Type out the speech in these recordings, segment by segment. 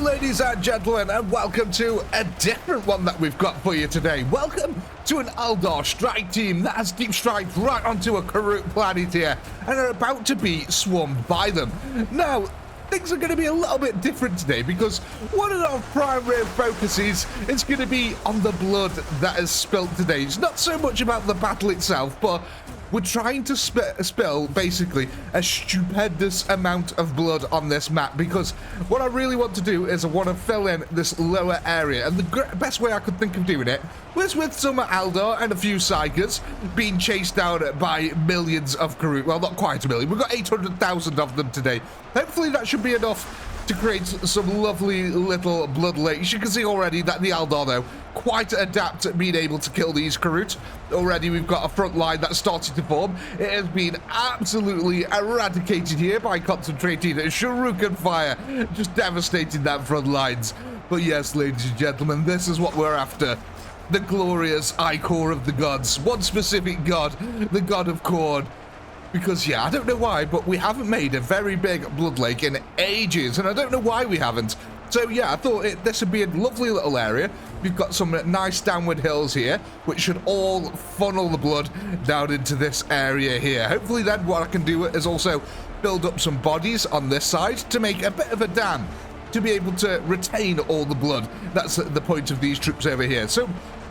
ladies and gentlemen, and welcome to a different one that we've got for you today. Welcome to an Eldar strike team that has deep striked right onto a Kroot planet here and are about to be swarmed by them. Now, things are going to be a little bit different today because one of our primary focuses is going to be on the blood that is spilt today. It's not so much about the battle itself, but we're trying to spill basically a stupendous amount of blood on this map, because what I really want to do is I want to fill in this lower area, and the best way I could think of doing it was with some Eldar and a few Psykers being chased down by millions of Kroot. Well, not quite a million. We've got 800,000 of them today. Hopefully that should be enough to create some lovely little blood lakes. You can see already that the Eldar, though, quite adept at being able to kill these Kroot. Already we've got a front line that's started to form. It has been absolutely eradicated here by concentrated shuriken fire, just devastating that front lines. But yes, ladies and gentlemen, this is what we're after. The glorious Ichor of the gods. One specific god, the god of Khorne. Because, yeah, I don't know why, but we haven't made a very big blood lake in ages, and I don't know why we haven't. So, yeah, I thought this would be a lovely little area. We've got some nice downward hills here, which should all funnel the blood down into this area here. Hopefully, then, what I can do is also build up some bodies on this side to make a bit of a dam to be able to retain all the blood. That's the point of these troops over here. So,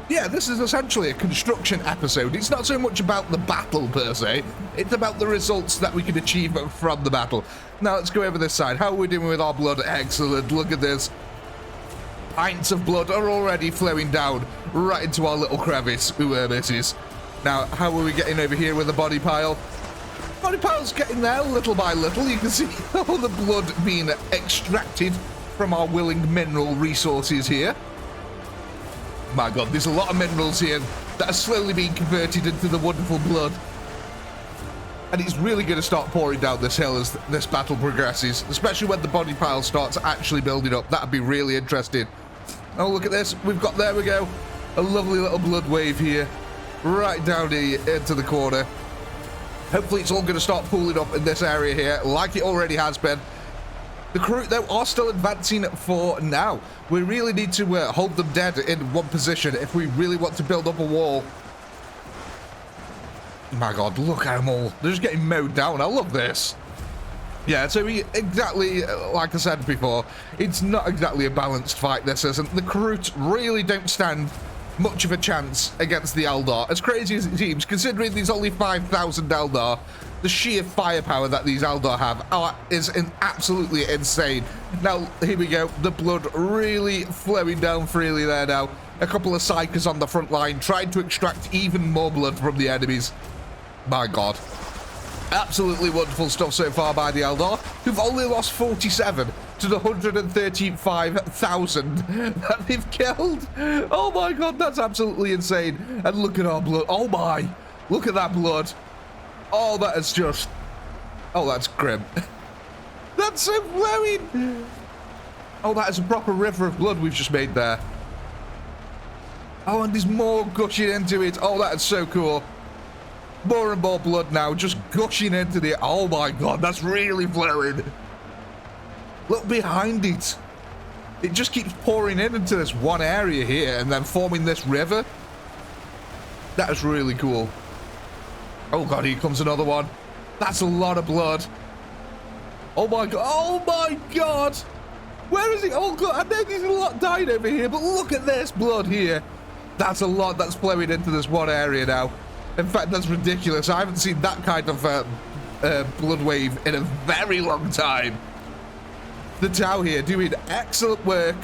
yeah, this is essentially a construction episode. It's not so much about the battle per se, it's about the results that we can achieve from the battle. Now let's go over this side. How are we doing with our blood? Excellent, look at this. Pints of blood are already flowing down right into our little crevice. UEBs. Now, how are we getting over here with the body pile? Body pile's getting there little by little. You can see all the blood being extracted from our willing mineral resources here. My god, there's a lot of minerals here that are slowly being converted into the wonderful blood. And it's really going to start pouring down this hill as this battle progresses, especially when the body pile starts actually building up. That'd be really interesting. Oh, look at this. We've got, there we go, a lovely little blood wave here, right down here into the corner. Hopefully it's all going to start pooling up in this area here, like it already has been. The Kroot, though, are still advancing for now. We really need to hold them dead in one position if we really want to build up a wall. My god, look at them all. They're just getting mowed down. I love this. Yeah, so exactly like I said before, it's not exactly a balanced fight, this isn't. The Kroot really don't stand much of a chance against the Eldar. As crazy as it seems, considering there's only 5,000 Eldar, the sheer firepower that these Eldar have is absolutely insane. Now, here we go. The blood really flowing down freely there now. A couple of Psykers on the front line trying to extract even more blood from the enemies. My god. Absolutely wonderful stuff so far by the Eldar, who've only lost 47 to the 135,000 that they've killed. Oh my god, that's absolutely insane. And look at our blood. Oh my. Look at that blood. Oh, that is just... Oh, that's grim. That's so flowing. Oh, that is a proper river of blood we've just made there. Oh, and there's more gushing into it. Oh, that is so cool. More and more blood now, just gushing into the... Oh my god, that's really flowing. Look behind it. It just keeps pouring into this one area here and then forming this river. That is really cool. Oh god, here comes another one. That's a lot of blood. Oh my god. Oh my god. Where is it? Oh god, I know there's a lot dying over here, but look at this blood here. That's a lot that's flowing into this one area now. In fact, that's ridiculous. I haven't seen that kind of blood wave in a very long time. The Tau here doing excellent work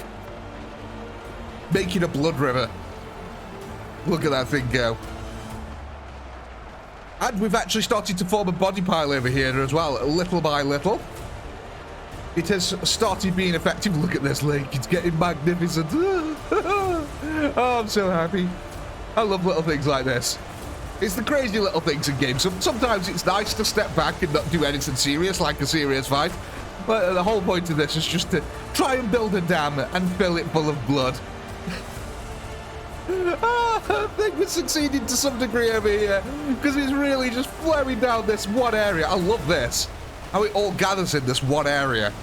making a blood river. Look at that thing go. And we've actually started to form a body pile over here as well, little by little. It has started being effective. Look at this lake. It's getting magnificent. Oh, I'm so happy. I love little things like this. It's the crazy little things in games. Sometimes it's nice to step back and not do anything serious, like a serious fight. But the whole point of this is just to try and build a dam and fill it full of blood. I think we're succeeding to some degree over here, because it's really just flowing down this one area. I love this. How it all gathers in this one area.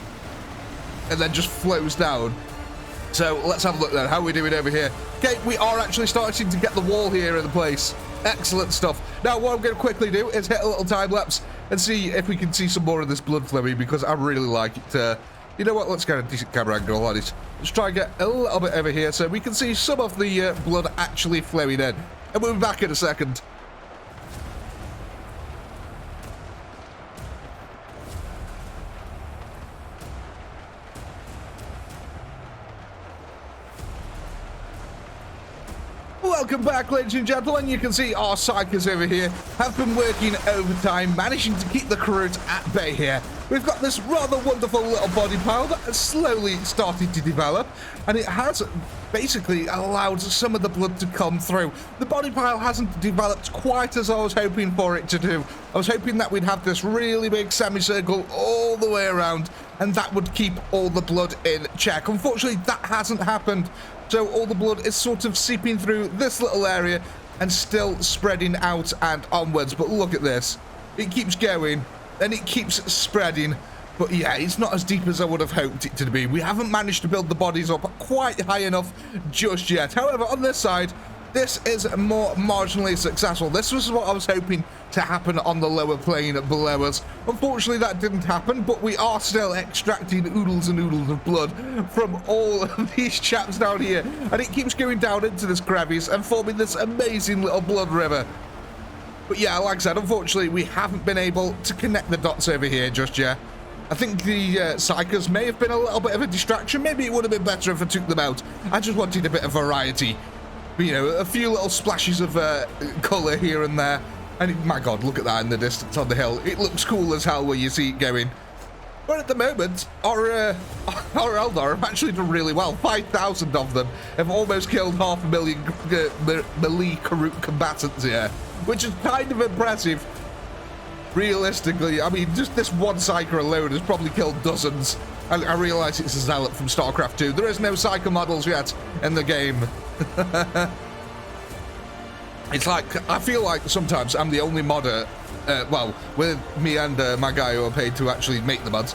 and then just flows down. So let's have a look then. How are we doing over here? Okay, we are actually starting to get the wall here in the place. Excellent stuff. Now, what I'm going to quickly do is hit a little time lapse and see if we can see some more of this blood flowing, because I really like it. You know what? Let's get a decent camera angle on it. Let's try and get a little bit over here so we can see some of the blood actually flowing in. And we'll be back in a second. Welcome back, ladies and gentlemen. You can see our psychers over here have been working overtime, managing to keep the Kroot at bay here. We've got this rather wonderful little body pile that has slowly started to develop, and it has basically allowed some of the blood to come through. The body pile hasn't developed quite as I was hoping for it to do. I was hoping that we'd have this really big semicircle all the way around, and that would keep all the blood in check. Unfortunately, that hasn't happened. So all the blood is sort of seeping through this little area and still spreading out and onwards. But look at this. It keeps going and it keeps spreading. But yeah, it's not as deep as I would have hoped it to be. We haven't managed to build the bodies up quite high enough just yet. However, on this side, this is more marginally successful. This was what I was hoping to happen on the lower plane below us. Unfortunately, that didn't happen, but we are still extracting oodles and oodles of blood from all of these chaps down here. And it keeps going down into this crevice and forming this amazing little blood river. But yeah, like I said, unfortunately, we haven't been able to connect the dots over here just yet. I think the psychers may have been a little bit of a distraction. Maybe it would have been better if I took them out. I just wanted a bit of variety. You know, a few little splashes of colour here and there. And my God, look at that in the distance on the hill. It looks cool as hell where you see it going. But at the moment, our Eldar have actually done really well. 5,000 of them have almost killed 500,000 melee Kroot combatants here, which is kind of impressive. Realistically, I mean, just this one psyker alone has probably killed dozens. I realise it's a zealot from StarCraft 2. There is no psyker models yet in the game. It's like, I feel like sometimes I'm the only modder, well, with me and my guy who are paid to actually make the mods,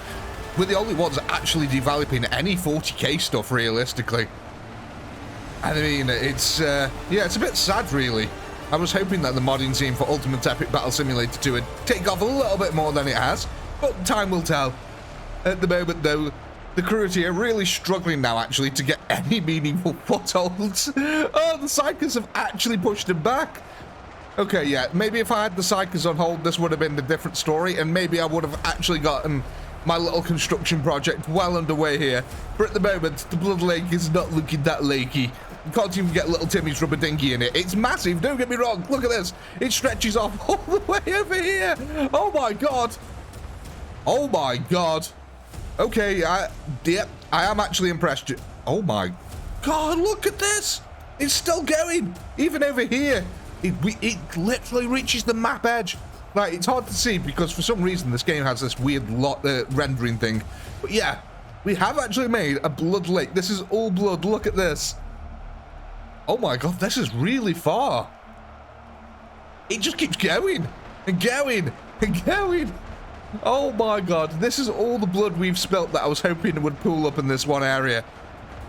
we're the only ones actually developing any 40k stuff, realistically. And I mean, it's, yeah, it's a bit sad, really. I was hoping that the modding scene for Ultimate Epic Battle Simulator 2 would take off a little bit more than it has, but time will tell. At the moment, though, the Kroot here are really struggling now, actually, to get any meaningful footholds. Oh, the Psychers have actually pushed him back. Okay, yeah, maybe if I had the Psychers on hold, this would have been a different story, and maybe I would have actually gotten my little construction project well underway here. But at the moment, the Blood Lake is not looking that lakey. You can't even get little Timmy's rubber dinghy in it. It's massive, don't get me wrong. Look at this. It stretches off all the way over here. Oh, my God. Oh, my God. Okay, yep, I am actually impressed. Oh my God, look at this. It's still going. Even over here, it literally reaches the map edge. Like, it's hard to see because for some reason this game has this weird rendering thing. But yeah, we have actually made a blood lake. This is all blood. Look at this. Oh my God, this is really far. It just keeps going and going and going. Oh my God, this is all the blood we've spilt that I was hoping would pool up in this one area,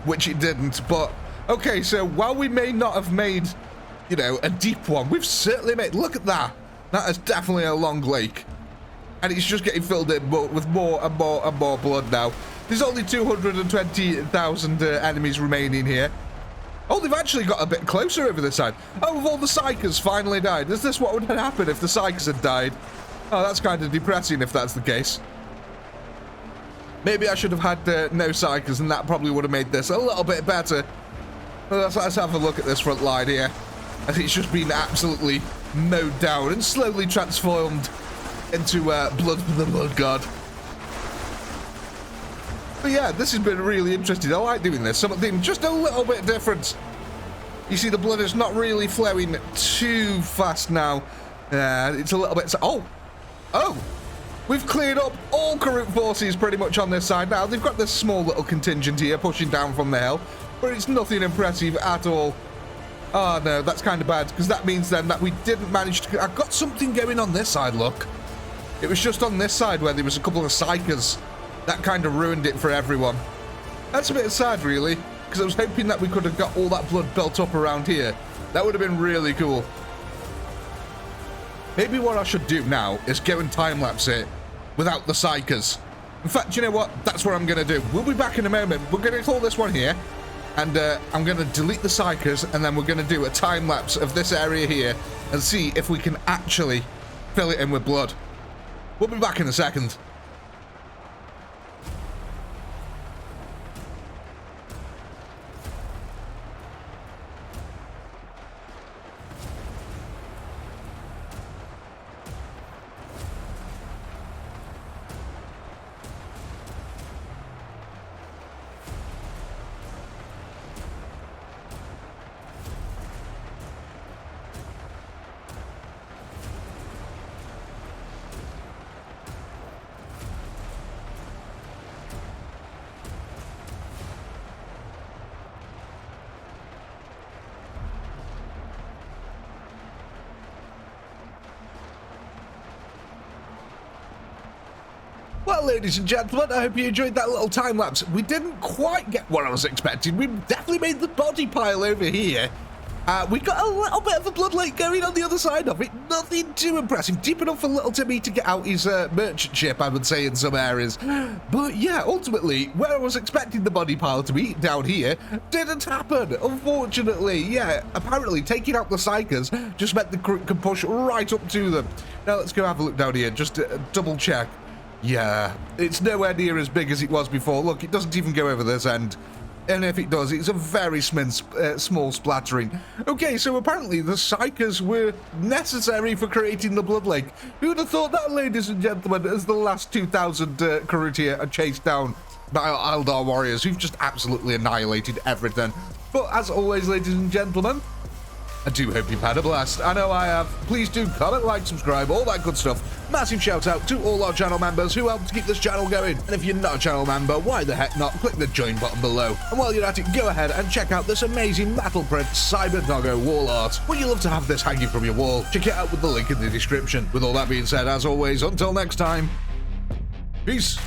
which it didn't. But okay, so while we may not have made, you know, a deep one, we've certainly made, look at that. That is definitely a long lake. And it's just getting filled in with more and more and more blood now. There's only 220,000 enemies remaining here. Oh, they've actually got a bit closer over this side. Oh, have all the Psychers finally died? Is this what would happen if the Psychers had died? Oh, that's kind of depressing if that's the case. Maybe I should have had no Psychers, and that probably would have made this a little bit better. Well, let's have a look at this front line here. I think it's just been absolutely mowed down and slowly transformed into blood for the Blood God. But yeah, this has been really interesting. I like doing this. Something just a little bit different. You see, the blood is not really flowing too fast now. It's a little bit... Oh, we've cleared up all Kroot forces pretty much on this side now. They've got this small little contingent here pushing down from the hill, but it's nothing impressive at all. Oh no, that's kind of bad, because that means then that we didn't manage to... I've got something going on this side, look. It was just on this side where there was a couple of Psychers. That kind of ruined it for everyone. That's a bit sad, really, because I was hoping that we could have got all that blood built up around here. That would have been really cool. Maybe what I should do now is go and time-lapse it without the psychers. In fact, you know what? That's what I'm going to do. We'll be back in a moment. We're going to call this one here, and I'm going to delete the psychers, and then we're going to do a time-lapse of this area here and see if we can actually fill it in with blood. We'll be back in a second. Well, ladies and gentlemen, I hope you enjoyed that little time lapse. We didn't quite get what I was expecting. We definitely made the body pile over here. We got a little bit of a blood lake going on the other side of it. Nothing too impressive. Deep enough for little Timmy to get out his merchant ship, I would say, in some areas. But yeah, ultimately, where I was expecting the body pile to be down here didn't happen, unfortunately. Yeah, apparently taking out the psychers just meant the Kroot could push right up to them. Now let's go have a look down here, just to double check. Yeah, it's nowhere near as big as it was before. Look, it doesn't even go over this end. And if it does, it's a very small splattering. Okay, so apparently the psychers were necessary for creating the blood lake. Who'd have thought that, ladies and gentlemen, as the last 2,000 Kroot here are chased down by our Eldar warriors who've just absolutely annihilated everything. But as always, ladies and gentlemen, I do hope you've had a blast. I know I have. Please do comment, like, subscribe, all that good stuff. Massive shout out to all our channel members who help to keep this channel going. And if you're not a channel member, why the heck not? Click the join button below. And while you're at it, go ahead and check out this amazing metal print Cyber Doggo wall art. Would you love to have this hanging from your wall? Check it out with the link in the description. With all that being said, as always, until next time, peace.